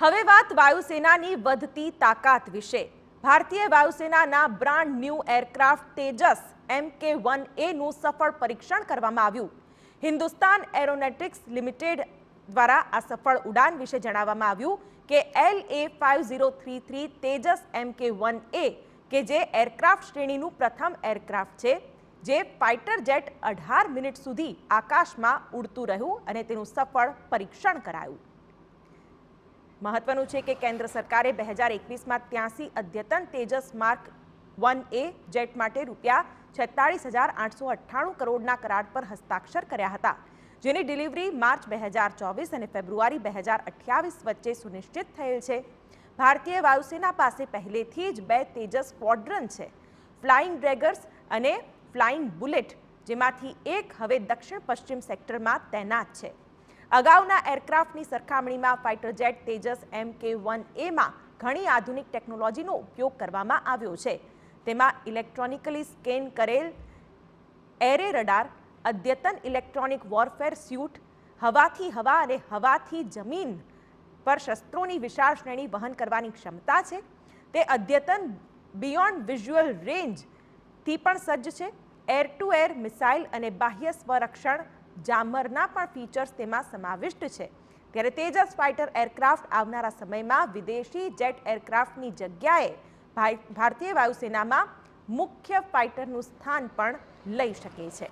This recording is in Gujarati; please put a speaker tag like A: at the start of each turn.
A: હવે વાત વાયુસેનાની વધતી તાકાત વિશે। ભારતીય વાયુસેનાના brand new aircraft Tejas MK-1A નું સફળ પરીક્ષણ કરવામાં આવ્યું। હિન્દુસ્તાન એરોનોટિક્સ લિમિટેડ દ્વારા આ સફળ ઉડાન વિશે જણાવવામાં આવ્યું કે LA5033 તેજસ MK-1A કે જે એરક્રાફ્ટ શ્રેણીનું પ્રથમ એરક્રાફ્ટ છે જે ફાઇટર જેટ 18 મિનિટ સુધી આકાશમાં ઉડતું રહ્યું અને તેનું સફળ પરીક્ષણ કરાયું। મહત્વનું છે કે કેન્દ્ર સરકારે 2021માં 83 અદ્યતન તેજસ માર્ક 1A જેટ માટે ₹46,898 કરોડના કરાર પર હસ્તાક્ષર કર્યા હતા, જેની ડિલિવરી માર્ચ 2024 અને ફેબ્રુઆરી 2028 વચ્ચે સુનિશ્ચિત થયેલ છે। ભારતીય વાયુસેના પાસે પહેલેથી જ 2 તેજસ સ્ક્વોડ્રન છે, ફ્લાઇંગ ડ્રેગર્સ અને ફ્લાઇંગ બુલેટ, જેમાંથી એક હવે દક્ષિણ પશ્ચિમ સેક્ટરમાં તૈનાત છે। અગાઉના એરક્રાફ્ટની સરખામણીમાં ફાઇટર જેટ તેજસ MK-1A ઘણી આધુનિક ટેકનોલોજીનો ઉપયોગ કરવામાં આવ્યો છે। તેમાં ઇલેક્ટ્રોનિકલી સ્કેન કરેલ એરે રડાર, અદ્યતન ઇલેક્ટ્રોનિક વોરફેર સ્યુટ, હવાથી હવા અને હવાથી જમીન પર શસ્ત્રોની વિશાળ શ્રેણી વહન કરવાની ક્ષમતા છે। તે અદ્યતન બિયોન્ડ વિઝ્યુઅલ રેન્જથી પણ સજ્જ છે। એર ટુ એર મિસાઇલ અને બાહ્ય સ્વરક્ષણ જામરના પણ ફીચર્સ તેમાં સમાવિષ્ટ છે। ત્યારે તેજસ ફાઇટર એરક્રાફ્ટ આવનારા સમયમાં વિદેશી જેટ એરક્રાફ્ટની જગ્યાએ ભારતીય વાયુસેનામાં મુખ્ય ફાઇટરનું સ્થાન પણ લઈ શકે છે।